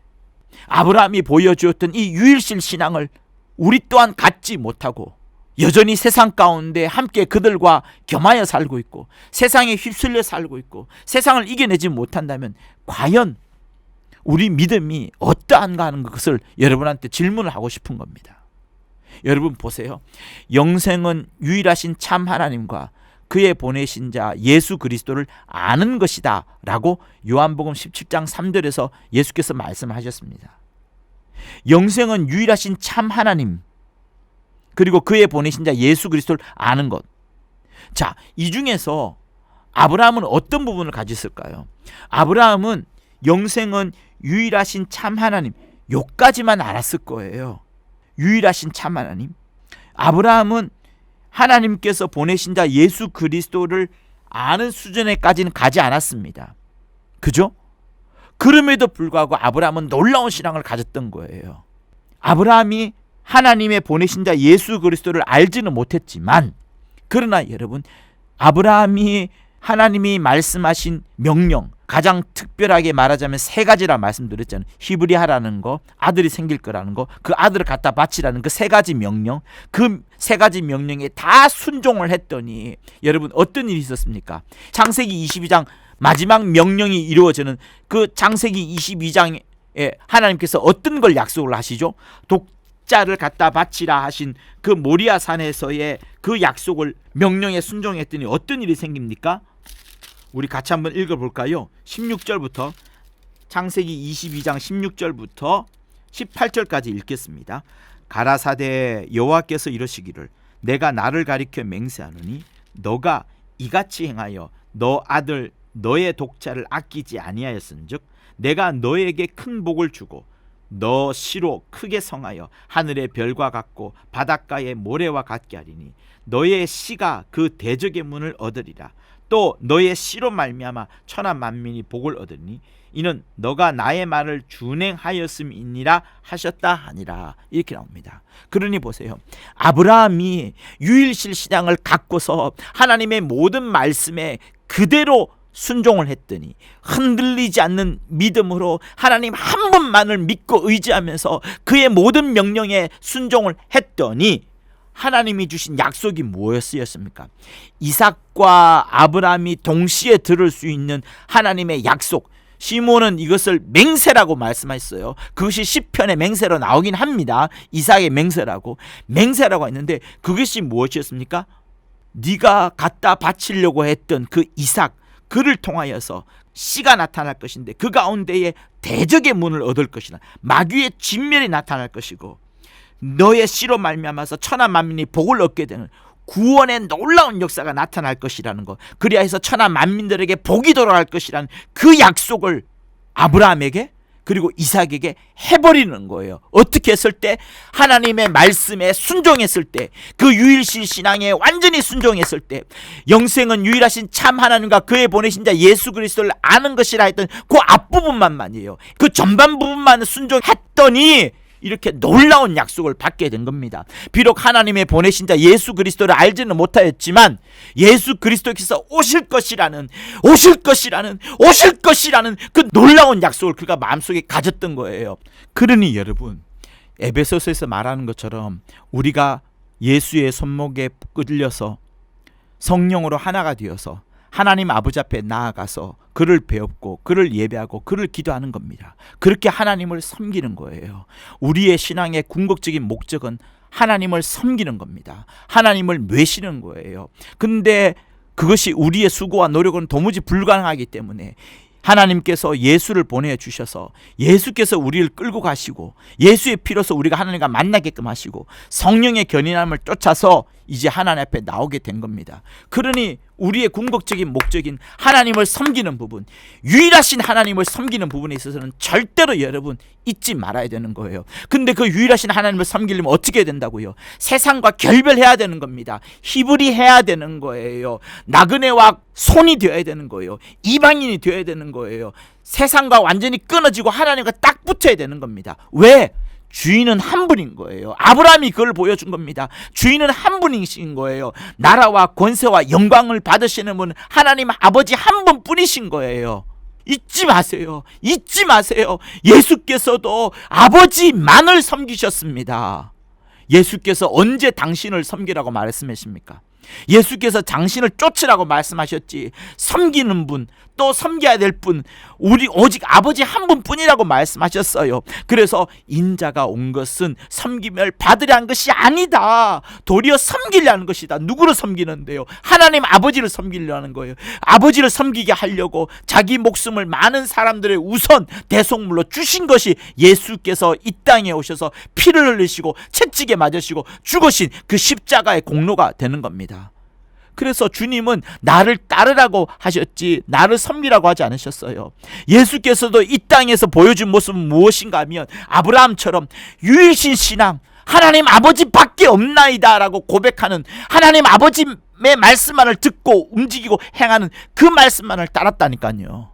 Speaker 1: 아브라함이 보여주었던 이 유일신 신앙을 우리 또한 갖지 못하고 여전히 세상 가운데 함께 그들과 겸하여 살고 있고 세상에 휩쓸려 살고 있고 세상을 이겨내지 못한다면 과연 우리 믿음이 어떠한가 하는 것을 여러분한테 질문을 하고 싶은 겁니다. 여러분 보세요. 영생은 유일하신 참 하나님과 그의 보내신 자 예수 그리스도를 아는 것이다 라고 요한복음 17장 3절에서 예수께서 말씀하셨습니다. 영생은 유일하신 참 하나님 그리고 그의 보내신 자 예수 그리스도를 아는 것. 자, 이 중에서 아브라함은 어떤 부분을 가졌을까요? 아브라함은 영생은 유일하신 참 하나님 요까지만 알았을 거예요. 유일하신 참 하나님. 아브라함은 하나님께서 보내신 자 예수 그리스도를 아는 수준에까지는 가지 않았습니다. 그죠? 그럼에도 불구하고 아브라함은 놀라운 신앙을 가졌던 거예요. 아브라함이 하나님의 보내신 자 예수 그리스도를 알지는 못했지만 그러나 여러분, 아브라함이 하나님이 말씀하신 명령, 가장 특별하게 말하자면 세 가지라 말씀드렸잖아요. 히브리하라는 거, 아들이 생길 거라는 거, 그 아들을 갖다 바치라는 그 세 가지 명령, 그 세 가지 명령에 다 순종을 했더니 여러분 어떤 일이 있었습니까? 창세기 22장 마지막 명령이 이루어지는 그 창세기 22장에 하나님께서 어떤 걸 약속을 하시죠? 독자를 갖다 바치라 하신 그 모리아 산에서의 그 약속을 명령에 순종했더니 어떤 일이 생깁니까? 우리 같이 한번 읽어볼까요? 16절부터 창세기 22장 16절부터 18절까지 읽겠습니다. 가라사대 여호와께서 이러시기를 내가 나를 가리켜 맹세하노니 너가 이같이 행하여 너 아들 너의 독자를 아끼지 아니하였은즉 내가 너에게 큰 복을 주고 너 씨로 크게 성하여 하늘의 별과 같고 바닷가의 모래와 같게 하리니 너의 씨가 그 대적의 문을 얻으리라. 또 너의 씨로 말미암아 천하 만민이 복을 얻으니 이는 너가 나의 말을 준행하였음이니라 하셨다 하니라. 이렇게 나옵니다. 그러니 보세요. 아브라함이 유일신 신앙을 갖고서 하나님의 모든 말씀에 그대로 순종을 했더니 흔들리지 않는 믿음으로 하나님 한 분만을 믿고 의지하면서 그의 모든 명령에 순종을 했더니 하나님이 주신 약속이 무엇이었습니까? 이삭과 아브라함이 동시에 들을 수 있는 하나님의 약속. 시몬은 이것을 맹세라고 말씀했어요. 그것이 시편의 맹세로 나오긴 합니다. 이삭의 맹세라고 했는데 그것이 무엇이었습니까? 네가 갖다 바치려고 했던 그 이삭, 그를 통하여서 씨가 나타날 것인데 그 가운데에 대적의 문을 얻을 것이다. 마귀의 진멸이 나타날 것이고 너의 씨로 말미암아서 천하 만민이 복을 얻게 되는 구원의 놀라운 역사가 나타날 것이라는 것, 그리하여서 천하 만민들에게 복이 돌아갈 것이라는 그 약속을 아브라함에게 그리고 이삭에게 해버리는 거예요. 어떻게 했을 때? 하나님의 말씀에 순종했을 때, 그 유일신 신앙에 완전히 순종했을 때, 영생은 유일하신 참 하나님과 그의 보내신 자 예수 그리스도를 아는 것이라 했던 그 앞부분만이에요. 그 전반 부분만 순종했더니 이렇게 놀라운 약속을 받게 된 겁니다. 비록 하나님의 보내신 자 예수 그리스도를 알지는 못하였지만 예수 그리스도께서 오실 것이라는 그 놀라운 약속을 그가 마음속에 가졌던 거예요. 그러니 여러분, 에베소서에서 말하는 것처럼 우리가 예수의 손목에 끌려서 성령으로 하나가 되어서 하나님 아버지 앞에 나아가서 그를 배웁고 그를 예배하고 그를 기도하는 겁니다. 그렇게 하나님을 섬기는 거예요. 우리의 신앙의 궁극적인 목적은 하나님을 섬기는 겁니다. 하나님을 뇌시는 거예요. 근데 그것이 우리의 수고와 노력은 도무지 불가능하기 때문에 하나님께서 예수를 보내주셔서 예수께서 우리를 끌고 가시고 예수의 피로서 우리가 하나님과 만나게끔 하시고 성령의 견인함을 쫓아서 이제 하나님 앞에 나오게 된 겁니다. 그러니 우리의 궁극적인 목적인 하나님을 섬기는 부분, 유일하신 하나님을 섬기는 부분에 있어서는 절대로 여러분 잊지 말아야 되는 거예요. 근데 그 유일하신 하나님을 섬기려면 어떻게 해야 된다고요? 세상과 결별해야 되는 겁니다. 히브리 해야 되는 거예요. 나그네와 손이 되어야 되는 거예요. 이방인이 되어야 되는 거예요. 세상과 완전히 끊어지고 하나님과 딱 붙어야 되는 겁니다. 왜? 주인은 한 분인 거예요. 아브라함이 그걸 보여준 겁니다. 주인은 한 분이신 거예요. 나라와 권세와 영광을 받으시는 분은 하나님 아버지 한 분뿐이신 거예요. 잊지 마세요. 잊지 마세요. 예수께서도 아버지만을 섬기셨습니다. 예수께서 언제 당신을 섬기라고 말씀하십니까? 예수께서 당신을 쫓으라고 말씀하셨지, 섬기는 분, 또 섬겨야 될 분, 우리 오직 아버지 한 분뿐이라고 말씀하셨어요. 그래서 인자가 온 것은 섬김을 받으려 한 것이 아니다, 도리어 섬기려 하는 것이다. 누구를 섬기는데요? 하나님 아버지를 섬기려 하는 거예요. 아버지를 섬기게 하려고 자기 목숨을 많은 사람들의 우선 대속물로 주신 것이 예수께서 이 땅에 오셔서 피를 흘리시고 채찍에 맞으시고 죽으신 그 십자가의 공로가 되는 겁니다. 그래서 주님은 나를 따르라고 하셨지 나를 섬기라고 하지 않으셨어요. 예수께서도 이 땅에서 보여준 모습은 무엇인가 하면 아브라함처럼 유일신 신앙, 하나님 아버지밖에 없나이다 라고 고백하는, 하나님 아버지의 말씀만을 듣고 움직이고 행하는 그 말씀만을 따랐다니까요.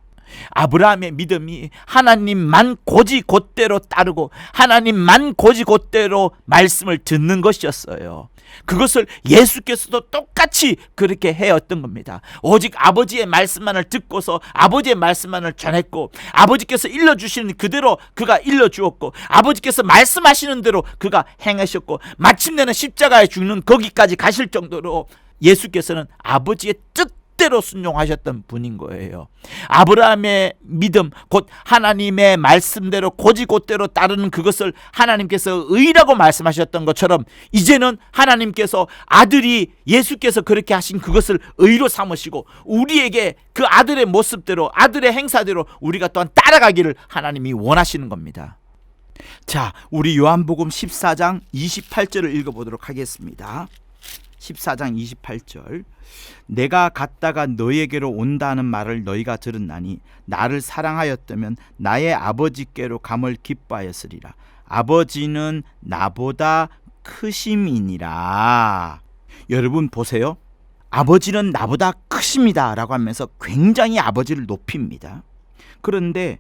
Speaker 1: 아브라함의 믿음이 하나님만 곧이곧대로 따르고 하나님만 곧이곧대로 말씀을 듣는 것이었어요. 그것을 예수께서도 똑같이 그렇게 해왔던 겁니다. 오직 아버지의 말씀만을 듣고서 아버지의 말씀만을 전했고, 아버지께서 일러주시는 그대로 그가 일러주었고, 아버지께서 말씀하시는 대로 그가 행하셨고, 마침내는 십자가에 죽는 거기까지 가실 정도로 예수께서는 아버지의 뜻대로 순종하셨던 분인 거예요. 아브라함의 믿음, 곧 하나님의 말씀대로 곧이곧대로 따르는 그것을 하나님께서 의라고 말씀하셨던 것처럼, 이제는 하나님께서 아들이 예수께서 그렇게 하신 그것을 의로 삼으시고 우리에게 그 아들의 모습대로, 아들의 행사대로 우리가 또한 따라가기를 하나님이 원하시는 겁니다. 자, 우리 요한복음 14장 28절을 읽어보도록 하겠습니다. 14장 28절. 내가 갔다가 너희에게로 온다는 말을 너희가 들었나니 나를 사랑하였다면 나의 아버지께로 감을 기뻐하였으리라. 아버지는 나보다 크심이니라. 여러분 보세요. 아버지는 나보다 크십니다 라고 하면서 굉장히 아버지를 높입니다. 그런데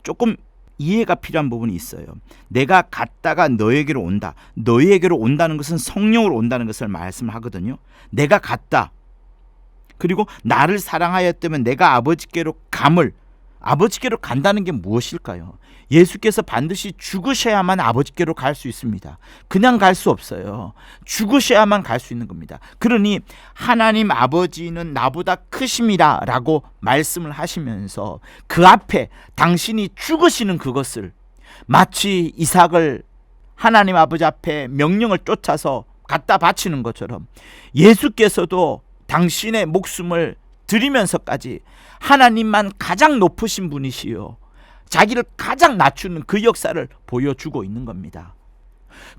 Speaker 1: 조금 이해가 필요한 부분이 있어요. 내가 갔다가 너에게로 온다. 너희에게로 온다는 것은 성령으로 온다는 것을 말씀하거든요. 내가 갔다. 그리고 나를 사랑하였다면 내가 아버지께로 감을, 아버지께로 간다는 게 무엇일까요? 예수께서 반드시 죽으셔야만 아버지께로 갈 수 있습니다. 그냥 갈 수 없어요. 죽으셔야만 갈 수 있는 겁니다. 그러니 하나님 아버지는 나보다 크심이라 라고 말씀을 하시면서 그 앞에 당신이 죽으시는 그것을, 마치 이삭을 하나님 아버지 앞에 명령을 쫓아서 갖다 바치는 것처럼 예수께서도 당신의 목숨을 드리면서까지 하나님만 가장 높으신 분이시요, 자기를 가장 낮추는 그 역사를 보여주고 있는 겁니다.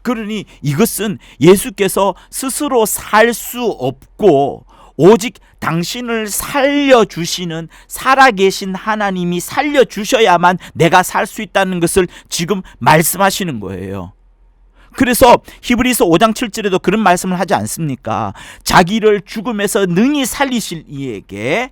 Speaker 1: 그러니 이것은 예수께서 스스로 살 수 없고 오직 당신을 살려주시는 살아계신 하나님이 살려주셔야만 내가 살 수 있다는 것을 지금 말씀하시는 거예요. 그래서 히브리서 5장 7절에도 그런 말씀을 하지 않습니까? 자기를 죽음에서 능히 살리실 이에게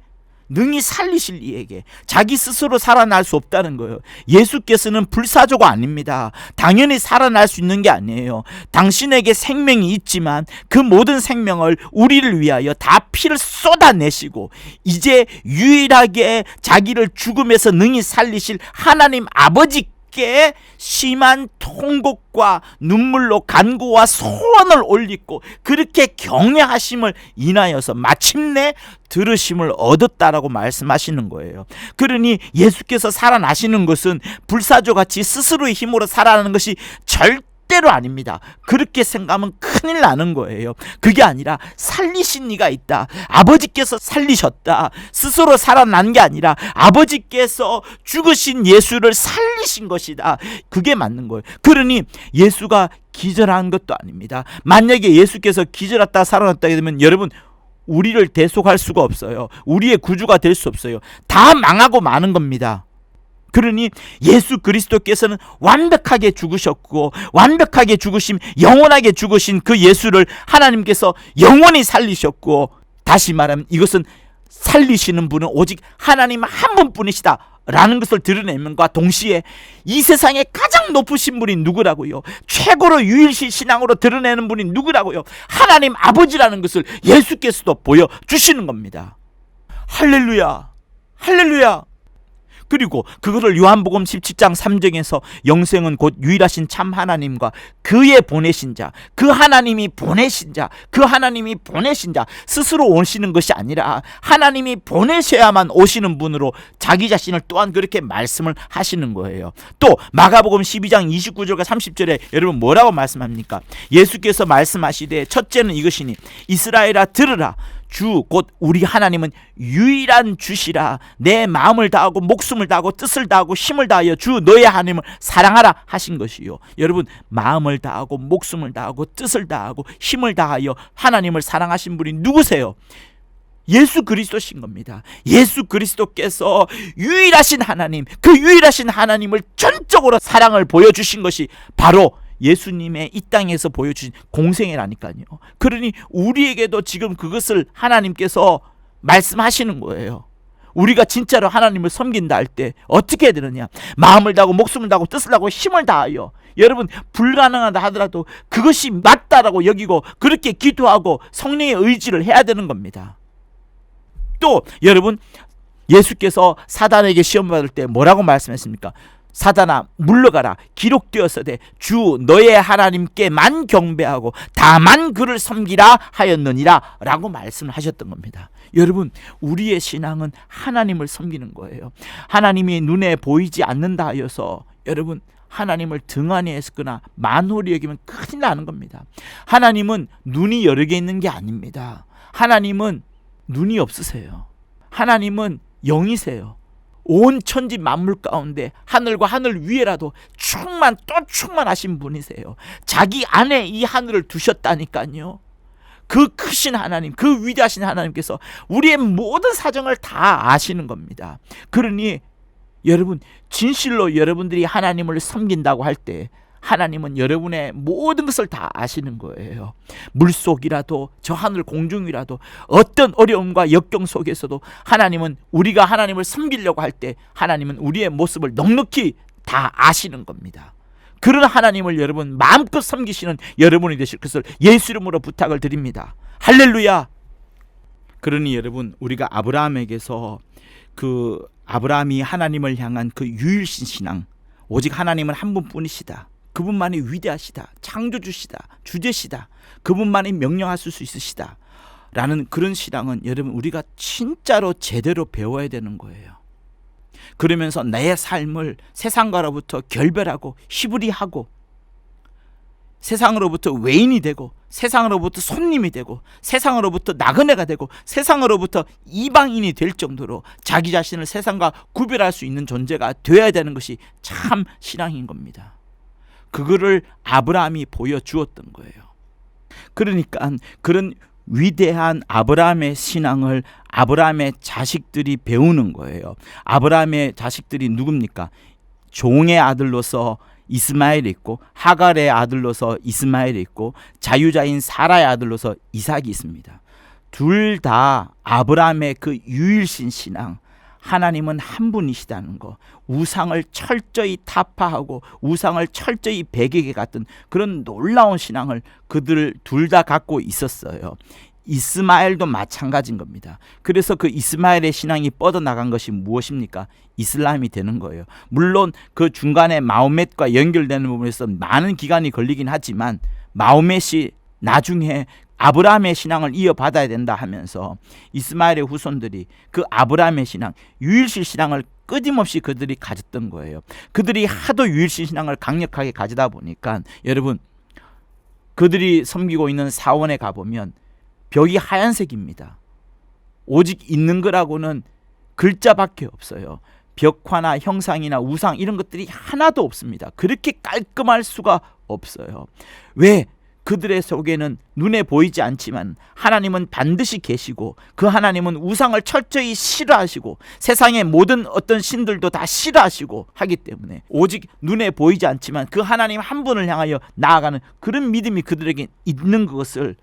Speaker 1: 자기 스스로 살아날 수 없다는 거예요. 예수께서는 불사조가 아닙니다. 당연히 살아날 수 있는 게 아니에요. 당신에게 생명이 있지만 그 모든 생명을 우리를 위하여 다 피를 쏟아내시고 이제 유일하게 자기를 죽음에서 능히 살리실 하나님 아버지께 심한 통곡과 눈물로 간구와 소원을 올리고 그렇게 경외하심을 인하여서 마침내 들으심을 얻었다라고 말씀하시는 거예요. 그러니 예수께서 살아나시는 것은 불사조같이 스스로의 힘으로 살아나는 것이 절대로 아닙니다. 그렇게 생각하면 큰일 나는 거예요. 그게 아니라 살리신 이가 있다. 아버지께서 살리셨다. 스스로 살아난 게 아니라 아버지께서 죽으신 예수를 살리신 것이다. 그게 맞는 거예요. 그러니 예수가 기절한 것도 아닙니다. 만약에 예수께서 기절했다 살아났다 되면 여러분 우리를 대속할 수가 없어요. 우리의 구주가 될 수 없어요. 다 망하고 마는 겁니다. 그러니 예수 그리스도께서는 완벽하게 죽으셨고 완벽하게 죽으심 영원하게 죽으신 그 예수를 하나님께서 영원히 살리셨고, 다시 말하면 이것은 살리시는 분은 오직 하나님 한 분뿐이시다 라는 것을 드러내면과 동시에 이 세상에 가장 높으신 분이 누구라고요? 최고로 유일신 신앙으로 드러내는 분이 누구라고요? 하나님 아버지라는 것을 예수께서도 보여주시는 겁니다. 할렐루야, 할렐루야. 그리고 그거를 요한복음 17장 3절에서 영생은 곧 유일하신 참 하나님과 그의 보내신 자, 그 하나님이 보내신 자, 그 하나님이 보내신 자, 스스로 오시는 것이 아니라 하나님이 보내셔야만 오시는 분으로 자기 자신을 또한 그렇게 말씀을 하시는 거예요. 또 마가복음 12장 29절과 30절에 여러분 뭐라고 말씀합니까? 예수께서 말씀하시되 첫째는 이것이니 이스라엘아 들으라. 주 곧 우리 하나님은 유일한 주시라. 내 마음을 다하고 목숨을 다하고 뜻을 다하고 힘을 다하여 주 너의 하나님을 사랑하라 하신 것이요. 여러분 마음을 다하고 목숨을 다하고 뜻을 다하고 힘을 다하여 하나님을 사랑하신 분이 누구세요? 예수 그리스도신 겁니다. 예수 그리스도께서 유일하신 하나님, 그 유일하신 하나님을 전적으로 사랑을 보여주신 것이 바로 예수님의 이 땅에서 보여주신 공생애라니까요. 그러니 우리에게도 지금 그것을 하나님께서 말씀하시는 거예요. 우리가 진짜로 하나님을 섬긴다 할 때 어떻게 해야 되느냐? 마음을 다하고 목숨을 다하고 뜻을 다하고 힘을 다하여, 여러분 불가능하다 하더라도 그것이 맞다라고 여기고 그렇게 기도하고 성령의 의지를 해야 되는 겁니다. 또 여러분 예수께서 사단에게 시험 받을 때 뭐라고 말씀했습니까? 사단아 물러가라. 기록되었으되 주 너의 하나님께만 경배하고 다만 그를 섬기라 하였느니라 라고 말씀을 하셨던 겁니다. 여러분 우리의 신앙은 하나님을 섬기는 거예요. 하나님이 눈에 보이지 않는다 하여서 여러분 하나님을 등한히 했거나 만홀히 여기면 큰일 나는 겁니다. 하나님은 눈이 여러 개 있는 게 아닙니다. 하나님은 눈이 없으세요. 하나님은 영이세요. 온 천지 만물 가운데 하늘과 하늘 위에라도 또 충만하신 분이세요. 자기 안에 이 하늘을 두셨다니까요. 그 크신 하나님, 그 위대하신 하나님께서 우리의 모든 사정을 다 아시는 겁니다. 그러니 여러분 진실로 여러분들이 하나님을 섬긴다고 할 때 하나님은 여러분의 모든 것을 다 아시는 거예요. 물속이라도 저 하늘 공중이라도 어떤 어려움과 역경 속에서도 하나님은 우리가 하나님을 섬기려고 할 때 하나님은 우리의 모습을 넉넉히 다 아시는 겁니다. 그런 하나님을 여러분 마음껏 섬기시는 여러분이 되실 것을 예수 이름으로 부탁을 드립니다. 할렐루야. 그러니 여러분 우리가 아브라함에게서 그 아브라함이 하나님을 향한 그 유일신 신앙, 오직 하나님은 한 분뿐이시다, 그분만이 위대하시다, 창조주시다, 주제시다, 그분만이 명령하실 수 있으시다 라는 그런 신앙은 여러분 우리가 진짜로 제대로 배워야 되는 거예요. 그러면서 내 삶을 세상과로부터 결별하고 희부리하고 세상으로부터 외인이 되고 세상으로부터 손님이 되고 세상으로부터 나그네가 되고 세상으로부터 이방인이 될 정도로 자기 자신을 세상과 구별할 수 있는 존재가 되어야 되는 것이 참 신앙인 겁니다. 그거를 아브라함이 보여주었던 거예요. 그러니까 그런 위대한 아브라함의 신앙을 아브라함의 자식들이 배우는 거예요. 아브라함의 자식들이 누굽니까? 종의 아들로서 이스마엘이 있고, 하갈의 아들로서 이스마엘이 있고, 자유자인 사라의 아들로서 이삭이 있습니다. 둘 다 아브라함의 그 유일신 신앙, 하나님은 한 분이시다는 거, 우상을 철저히 타파하고 우상을 철저히 배격에 갔던 그런 놀라운 신앙을 그들 둘 다 갖고 있었어요. 이스마엘도 마찬가지인 겁니다. 그래서 그 이스마엘의 신앙이 뻗어나간 것이 무엇입니까? 이슬람이 되는 거예요. 물론 그 중간에 마호멧과 연결되는 부분에서 많은 기간이 걸리긴 하지만, 마호멧이 나중에 아브라함의 신앙을 이어받아야 된다 하면서 이스마엘의 후손들이 그 아브라함의 신앙, 유일신 신앙을 끊임없이 그들이 가졌던 거예요. 그들이 하도 유일신 신앙을 강력하게 가지다 보니까, 여러분, 그들이 섬기고 있는 사원에 가보면 벽이 하얀색입니다. 오직 있는 거라고는 글자밖에 없어요. 벽화나 형상이나 우상 이런 것들이 하나도 없습니다. 그렇게 깔끔할 수가 없어요. 왜? 그들의 속에는 눈에 보이지 않지만 하나님은 반드시 계시고, 그 하나님은 우상을 철저히 싫어하시고 세상의 모든 어떤 신들도 다 싫어하시고 하기 때문에 오직 눈에 보이지 않지만 그 하나님 한 분을 향하여 나아가는 그런 믿음이 그들에게 있는 것을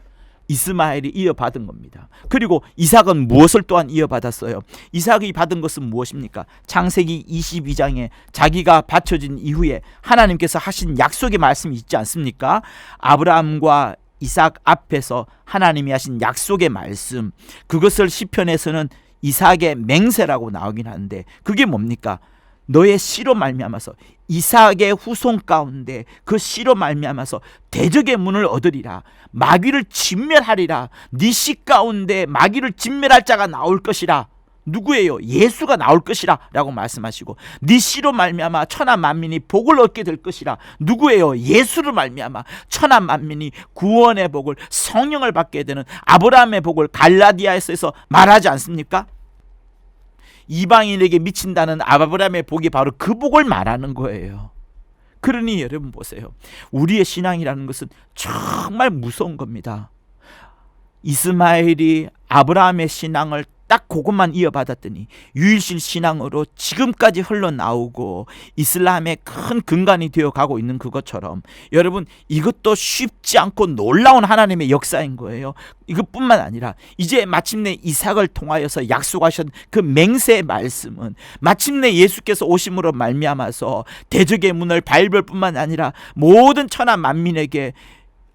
Speaker 1: 이스마엘이 이어받은 겁니다. 그리고 이삭은 무엇을 또한 이어받았어요? 이삭이 받은 것은 무엇입니까? 창세기 22장에 자기가 바쳐진 이후에 하나님께서 하신 약속의 말씀이 있지 않습니까? 아브라함과 이삭 앞에서 하나님이 하신 약속의 말씀, 그것을 시편에서는 이삭의 맹세라고 나오긴 하는데, 그게 뭡니까? 너의 씨로 말미암아서, 이삭의 후손 가운데 그 씨로 말미암아서 대적의 문을 얻으리라. 마귀를 진멸하리라. 네 씨 가운데 마귀를 진멸할 자가 나올 것이라. 누구예요? 예수가 나올 것이라 라고 말씀하시고, 네 씨로 말미암아 천하 만민이 복을 얻게 될 것이라. 누구예요? 예수를 말미암아 천하 만민이 구원의 복을, 성령을 받게 되는 아브라함의 복을 갈라디아에서 말하지 않습니까? 이방인에게 미친다는 아브라함의 복이 바로 그 복을 말하는 거예요. 그러니 여러분 보세요. 우리의 신앙이라는 것은 정말 무서운 겁니다. 이스마엘이 아브라함의 신앙을 딱 그것만 이어받았더니 유일신 신앙으로 지금까지 흘러나오고 이슬람의 큰 근간이 되어가고 있는 그것처럼, 여러분, 이것도 쉽지 않고 놀라운 하나님의 역사인 거예요. 이것뿐만 아니라 이제 마침내 이삭을 통하여서 약속하신 그 맹세의 말씀은 마침내 예수께서 오심으로 말미암아서 대적의 문을 밟을 뿐만 아니라 모든 천하 만민에게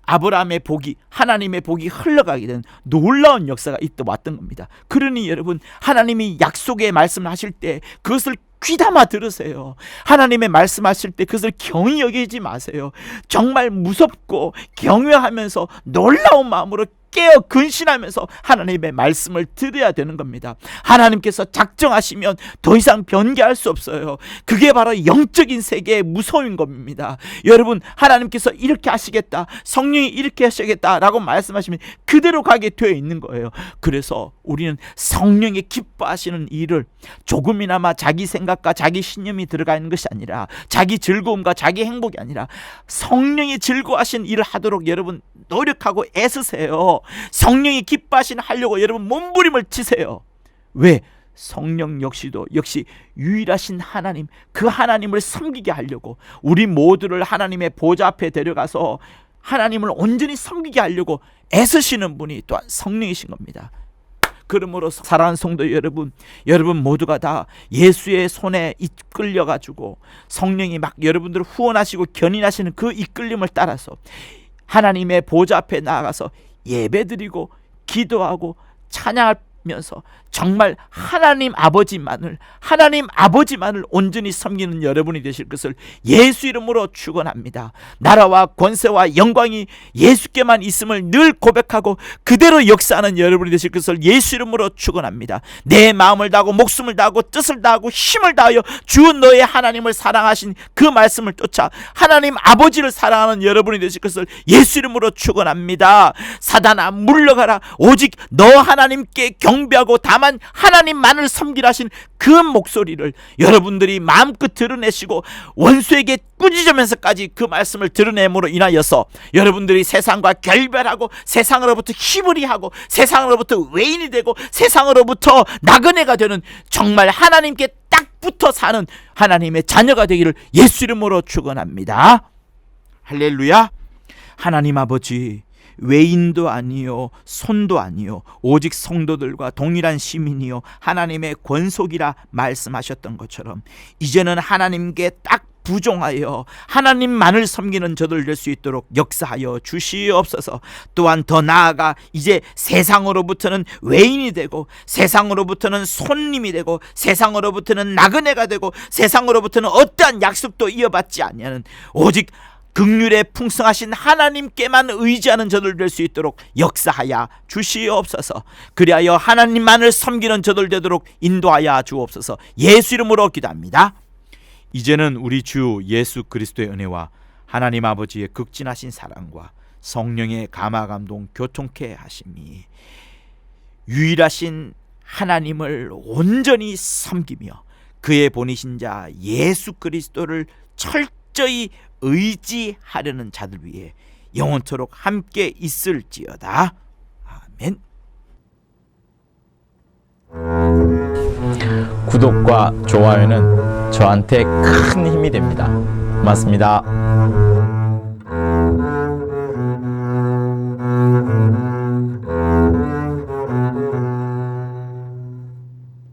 Speaker 1: 아브라함의 복이, 하나님의 복이 흘러가게 된 놀라운 역사가 왔던 겁니다. 그러니 여러분, 하나님이 약속의 말씀을 하실 때 그것을 귀담아 들으세요. 하나님의 말씀하실 때 그것을 경히 여기지 마세요. 정말 무섭고 경외하면서 놀라운 마음으로 깨어 근신하면서 하나님의 말씀을 들어야 되는 겁니다. 하나님께서 작정하시면 더 이상 변개할 수 없어요. 그게 바로 영적인 세계의 무서운 겁니다. 여러분, 하나님께서 이렇게 하시겠다, 성령이 이렇게 하시겠다라고 말씀하시면 그대로 가게 되어 있는 거예요. 그래서 우리는 성령이 기뻐하시는 일을 조금이나마 자기 생각과 자기 신념이 들어가 있는 것이 아니라, 자기 즐거움과 자기 행복이 아니라 성령이 즐거워하시는 일을 하도록 여러분 노력하고 애쓰세요. 성령이 기뻐하시는 하려고 여러분 몸부림을 치세요. 왜? 성령 역시 유일하신 하나님, 그 하나님을 섬기게 하려고, 우리 모두를 하나님의 보좌 앞에 데려가서 하나님을 온전히 섬기게 하려고 애쓰시는 분이 또한 성령이신 겁니다. 그러므로 사랑하는 성도 여러분 모두가 다 예수의 손에 이끌려가지고 성령이 막 여러분들을 후원하시고 견인하시는 그 이끌림을 따라서 하나님의 보좌 앞에 나아가서 예배드리고 기도하고 찬양하면서 정말 하나님 아버지만을 온전히 섬기는 여러분이 되실 것을 예수 이름으로 축원합니다. 나라와 권세와 영광이 예수께만 있음을 늘 고백하고 그대로 역사하는 여러분이 되실 것을 예수 이름으로 축원합니다. 내 마음을 다하고 목숨을 다하고 뜻을 다하고 힘을 다하여 주 너의 하나님을 사랑하신 그 말씀을 쫓아 하나님 아버지를 사랑하는 여러분이 되실 것을 예수 이름으로 축원합니다. 사단아 물러가라. 오직 너 하나님께 경배하고 다만 하나님만을 섬기라 하신 그 목소리를 여러분들이 마음껏 드러내시고 원수에게 꾸짖으면서까지 그 말씀을 드러냄으로 인하여서 여러분들이 세상과 결별하고 세상으로부터 희부리하고 세상으로부터 외인이 되고 세상으로부터 나그네가 되는 정말 하나님께 딱 붙어 사는 하나님의 자녀가 되기를 예수 이름으로 축원합니다. 할렐루야. 하나님 아버지, 외인도 아니요 손도 아니요 오직 성도들과 동일한 시민이요 하나님의 권속이라 말씀하셨던 것처럼 이제는 하나님께 딱 부종하여 하나님만을 섬기는 저들 될 수 있도록 역사하여 주시옵소서. 또한 더 나아가 이제 세상으로부터는 외인이 되고 세상으로부터는 손님이 되고 세상으로부터는 나그네가 되고 세상으로부터는 어떠한 약속도 이어받지 아니하는 오직 긍휼에 풍성하신 하나님께만 의지하는 저들 될 수 있도록 역사하여 주시옵소서. 그리하여 하나님만을 섬기는 저들 되도록 인도하여 주옵소서. 예수 이름으로 기도합니다. 이제는 우리 주 예수 그리스도의 은혜와 하나님 아버지의 극진하신 사랑과 성령의 감화감동 교통케 하심이 유일하신 하나님을 온전히 섬기며 그의 보내신 자 예수 그리스도를 철저히 의지하려는 자들 위해 영원토록 함께 있을지어다. 아멘.
Speaker 3: 구독과 좋아요는 저한테 큰 힘이 됩니다. 고맙습니다.